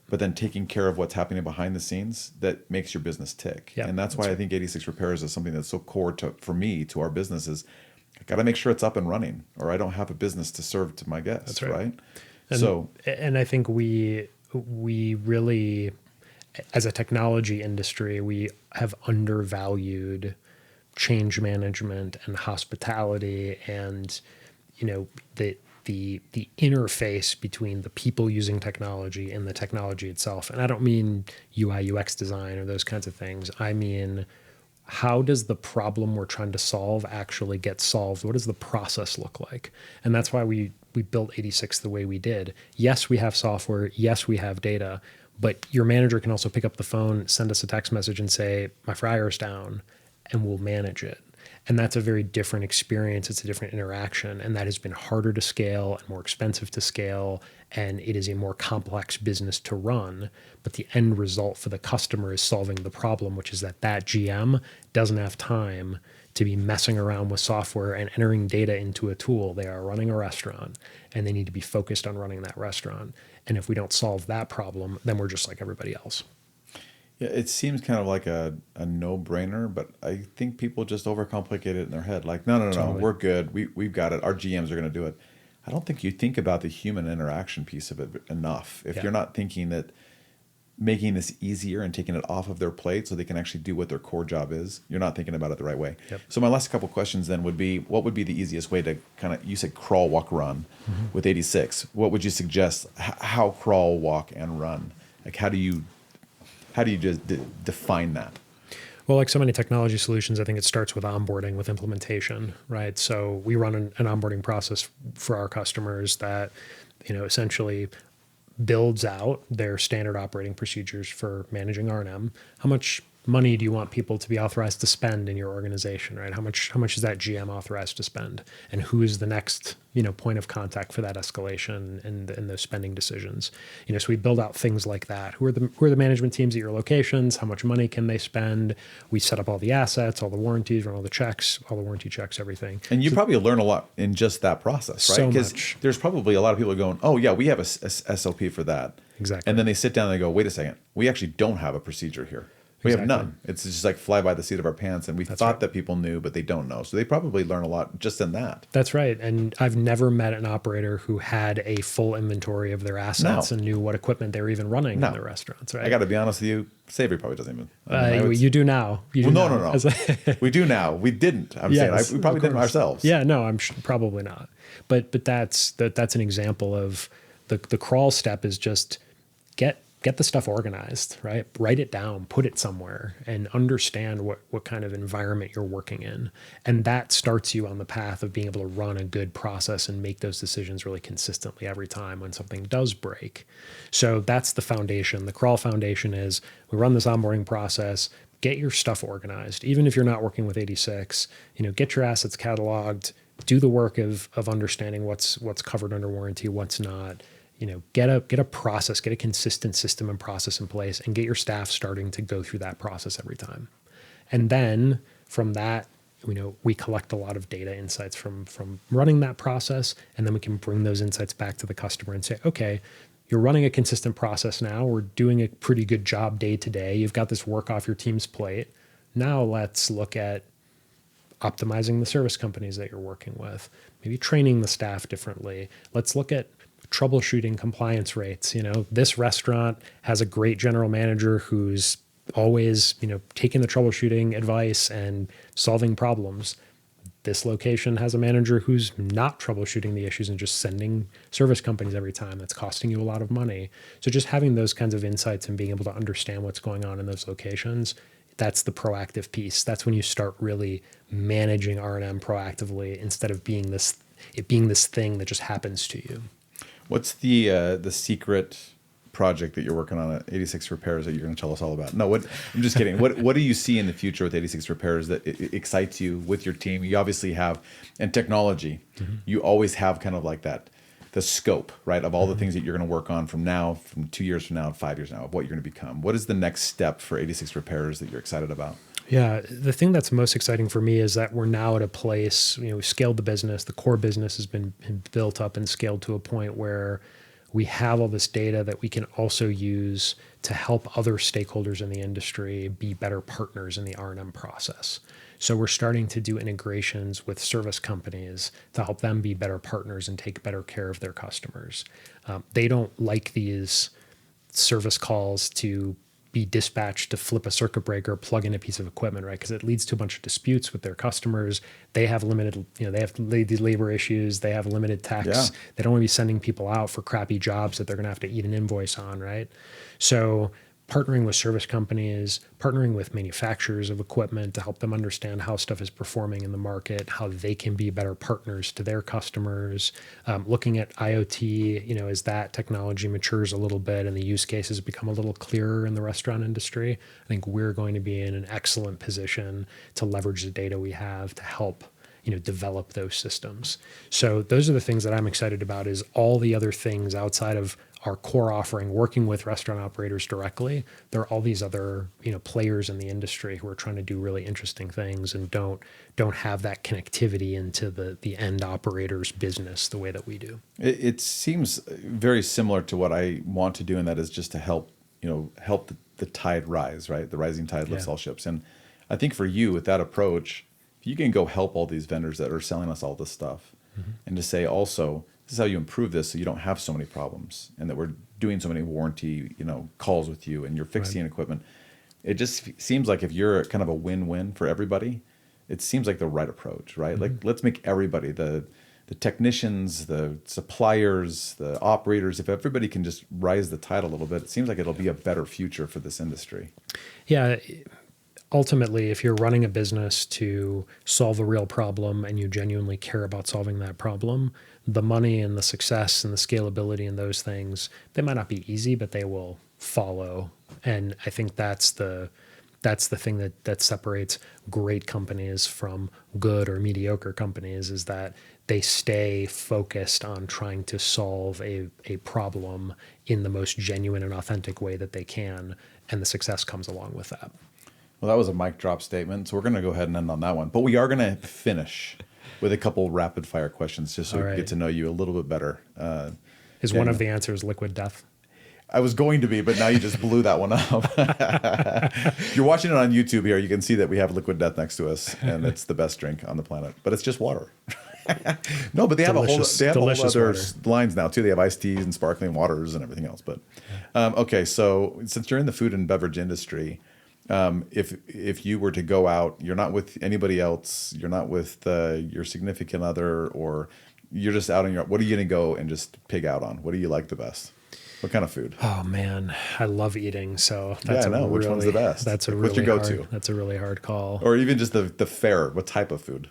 but then taking care of what's happening behind the scenes that makes your business tick. Yep. And that's why I think 86 Repairs is something that's so core for me, to our business, is I got to make sure it's up and running, or I don't have a business to serve to my guests. That's right? And I think we really, as a technology industry, we have undervalued change management and hospitality, and the interface between the people using technology and the technology itself. And I don't mean UI UX design or those kinds of things. I mean, how does the problem we're trying to solve actually get solved? What does the process look like? And that's why we built 86 the way we did. Yes, we have software. Yes, we have data. But your manager can also pick up the phone, send us a text message and say, my fryer's down, and we'll manage it. And that's a very different experience. It's a different interaction. And that has been harder to scale and more expensive to scale. And it is a more complex business to run. But the end result for the customer is solving the problem, which is that GM doesn't have time to be messing around with software and entering data into a tool. They are running a restaurant, and they need to be focused on running that restaurant. And if we don't solve that problem, then we're just like everybody else. Yeah, it seems kind of like a no-brainer, but I think people just overcomplicate it in their head. Like, no, we're good. We've got it. Our GMs are going to do it. I don't think you think about the human interaction piece of it enough. If you're not thinking that making this easier and taking it off of their plate so they can actually do what their core job is, you're not thinking about it the right way. Yep. So my last couple questions then would be, what would be the easiest way to kind of, you said crawl, walk, run with 86. What would you suggest? How crawl, walk, and run? Like, how do you just define that? Well, like so many technology solutions, I think it starts with onboarding, with implementation, right? So we run an onboarding process for our customers that, essentially builds out their standard operating procedures for managing R&M. How much money do you want people to be authorized to spend in your organization, right? How much is that GM authorized to spend? And who is the next, point of contact for that escalation and those spending decisions? So we build out things like that. Who are the management teams at your locations? How much money can they spend? We set up all the assets, all the warranties, run all the checks, all the warranty checks, everything. And you probably learn a lot in just that process, right? So Because much. there's probably a lot of people going, oh yeah, we have a SOP for that. Exactly. And then they sit down and they go, wait a second, we actually don't have a procedure here. We have none. It's just like fly by the seat of our pants. And we thought that people knew, but they don't know. So they probably learn a lot just in that. That's right. And I've never met an operator who had a full inventory of their assets and knew what equipment they were even running in their restaurants, right? I got to be honest with you, Savory probably doesn't even. You do now. No. We do now. We didn't. I'm saying we probably didn't ourselves. Yeah, no, probably not. But that's an example of the crawl step is just get the stuff organized, right? Write it down, put it somewhere, and understand what kind of environment you're working in. And that starts you on the path of being able to run a good process and make those decisions really consistently every time when something does break. So that's the foundation. The crawl foundation is we run this onboarding process, get your stuff organized. Even if you're not working with 86, get your assets cataloged, do the work of understanding what's covered under warranty, what's not. Get a process, get a consistent system and process in place, and get your staff starting to go through that process every time. And then from that, we collect a lot of data insights from running that process, and then we can bring those insights back to the customer and say, okay, you're running a consistent process now. We're doing a pretty good job day to day. You've got this work off your team's plate. Now let's look at optimizing the service companies that you're working with, maybe training the staff differently. Let's look at troubleshooting compliance rates. This restaurant has a great general manager who's always, taking the troubleshooting advice and solving problems. This location has a manager who's not troubleshooting the issues and just sending service companies every time. That's costing you a lot of money. So just having those kinds of insights and being able to understand what's going on in those locations, that's the proactive piece. That's when you start really managing R&M proactively instead of being this thing that just happens to you. What's the secret project that you're working on at 86 Repairs that you're going to tell us all about? No, I'm just kidding. What do you see in the future with 86 Repairs that excites you with your team? You obviously have, and technology, you always have kind of like that, the scope, right, of all the things that you're going to work on from 2 years from now, 5 years now, of what you're going to become. What is the next step for 86 Repairs that you're excited about? Yeah, the thing that's most exciting for me is that we're now at a place, we've scaled the business, the core business has been built up and scaled to a point where we have all this data that we can also use to help other stakeholders in the industry be better partners in the R&M process. So we're starting to do integrations with service companies to help them be better partners and take better care of their customers. They don't like these service calls to be dispatched to flip a circuit breaker, plug in a piece of equipment, right? Because it leads to a bunch of disputes with their customers. They have limited, they have labor issues. They have limited techs. Yeah. They don't want to be sending people out for crappy jobs that they're going to have to eat an invoice on, right? So partnering with service companies, partnering with manufacturers of equipment to help them understand how stuff is performing in the market, how they can be better partners to their customers, looking at IoT, as that technology matures a little bit and the use cases become a little clearer in the restaurant industry, I think we're going to be in an excellent position to leverage the data we have to help develop those systems. So those are the things that I'm excited about, is all the other things outside of our core offering, working with restaurant operators directly. There are all these other, players in the industry who are trying to do really interesting things and don't have that connectivity into the end operator's business the way that we do. It seems very similar to what I want to do, and that is just to help the tide rise, right? The rising tide lifts all ships. And I think for you, with that approach, if you can go help all these vendors that are selling us all this stuff, and to say also, this is how you improve this so you don't have so many problems, and that we're doing so many warranty, calls with you, and you're fixing equipment. It just seems like if you're kind of a win-win for everybody, it seems like the right approach, right? Like, let's make everybody, the technicians, the suppliers, the operators, if everybody can just rise the tide a little bit, it seems like it'll be a better future for this industry. Yeah. Ultimately, if you're running a business to solve a real problem and you genuinely care about solving that problem, the money and the success and the scalability and those things, they might not be easy, but they will follow. And I think that's the thing that separates great companies from good or mediocre companies, is that they stay focused on trying to solve a problem in the most genuine and authentic way that they can, and the success comes along with that. Well, that was a mic drop statement, so we're going to go ahead and end on that one. But we are going to finish with a couple rapid fire questions just so we can get to know you a little bit better. Is one of the answers liquid death? I was going to be, but now you just blew that one up. If you're watching it on YouTube here, you can see that we have liquid death next to us, and it's the best drink on the planet. But it's just water. No, but they have a whole other lines now too. They have iced teas and sparkling waters and everything else. But okay, so since you're in the food and beverage industry, if you were to go out, you're not with anybody else, you're not with your significant other, or you're just out on your, what are you going to go and just pig out on? What do you like the best? What kind of food? Oh man, I love eating. So that's which one's the best? That's what's your go-to? That's a really hard call. Or even just the fare. What type of food?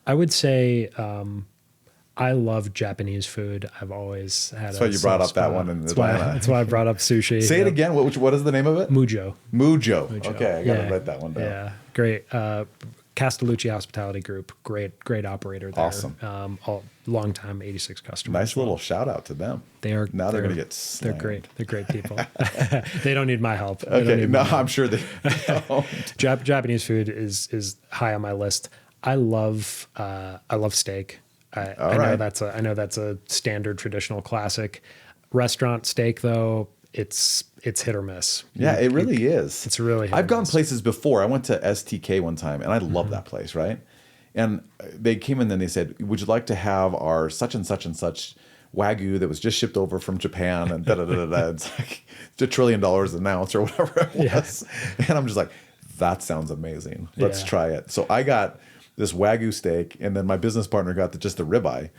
I would say I love Japanese food. I've always had. That's why you brought up that one in Atlanta. That's why I brought up sushi. Say it again. What is the name of it? Mujo. Okay, I gotta write that one down. Yeah, great. Castellucci Hospitality Group, great operator there. Awesome. Long time 86 customers. Nice little shout out to them. They're going to get slammed. They're great. They're great people. They don't need my help. Okay, no, I'm sure they don't. Japanese food is high on my list. I love steak. I know that's a standard traditional classic. Restaurant steak though, it's hit or miss. Yeah, it really is. It's really hit I've gone places before. I went to STK one time, and I love that place, right? And they came in and they said, would you like to have our such and such and such Wagyu that was just shipped over from Japan, and da-da-da-da-da. It's like it's $1 trillion an ounce or whatever it was. Yeah. And I'm just like, that sounds amazing. Let's try it. So I got this Wagyu steak, and then my business partner got just the ribeye.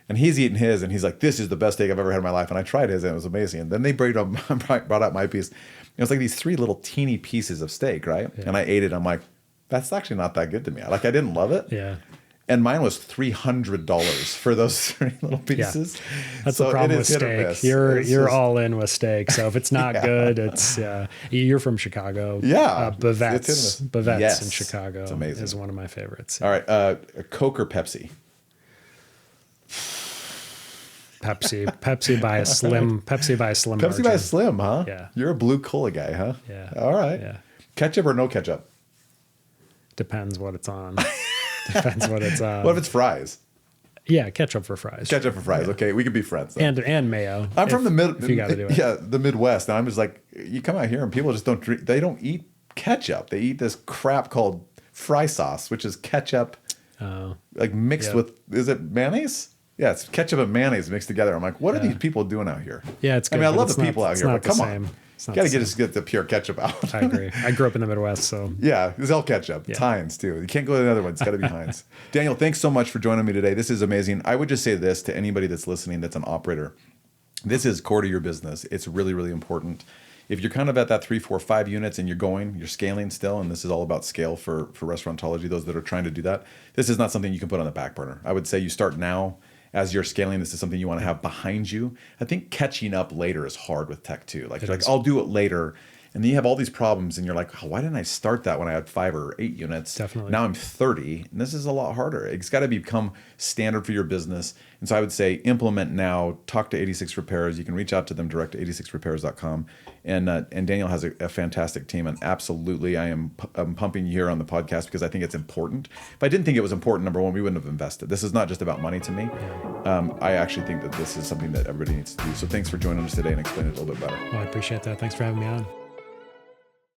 And he's eating his, and he's like, this is the best steak I've ever had in my life. And I tried his, and it was amazing. And then they brought out my piece. It was like these 3 little teeny pieces of steak, right? Yeah. And I ate it. I'm like, that's actually not that good to me. Like, I didn't love it. Yeah. And mine was $300 for those 3 little pieces. Yeah. That's the problem with steak. You're all in with steak. So if it's not good, it's you're from Chicago. Yeah. Bavette's in Chicago. It's amazing. Is one of my favorites. All right. Coke or Pepsi? Pepsi by a slim Pepsi margin. by a slim, huh? Yeah. You're a blue cola guy, huh? Yeah. All right. Yeah. Ketchup or no ketchup? Depends what it's on. Depends what it's on. What if it's fries? Yeah, ketchup for fries. Ketchup for fries. Yeah. Okay, we can be friends then. And mayo. I'm from if you got to do it. Yeah, the Midwest, and I'm just like, you come out here and people just don't drink. They don't eat ketchup. They eat this crap called fry sauce, which is ketchup, like mixed with. Is it mayonnaise? Yeah, it's ketchup and mayonnaise mixed together. I'm like, what are these people doing out here? Yeah, it's good. I mean, I love the people out here, but come on. Got to get the pure ketchup out. I agree. I grew up in the Midwest, so. Yeah, it's all ketchup. It's Heinz, too. You can't go to the other one. It's got to be Heinz. Daniel, thanks so much for joining me today. This is amazing. I would just say this to anybody that's listening that's an operator. This is core to your business. It's really, really important. If you're kind of at that 3, 4, 5 units and you're scaling still, and this is all about scale for Restaurantology, those that are trying to do that, this is not something you can put on the back burner. I would say you start now. As you're scaling, this is something you want to have behind you. I think catching up later is hard with tech too. Like, I'll do it later. And then you have all these problems and you're like, oh, why didn't I start that when I had 5 or 8 units? Definitely. Now I'm 30 and this is a lot harder. It's got to become standard for your business. And so I would say implement now, talk to 86 Repairs. You can reach out to them direct to 86repairs.com. And Daniel has a fantastic team. And absolutely, I'm pumping you here on the podcast because I think it's important. If I didn't think it was important, number one, we wouldn't have invested. This is not just about money to me. I actually think that this is something that everybody needs to do. So thanks for joining us today and explaining it a little bit better. Well, I appreciate that. Thanks for having me on.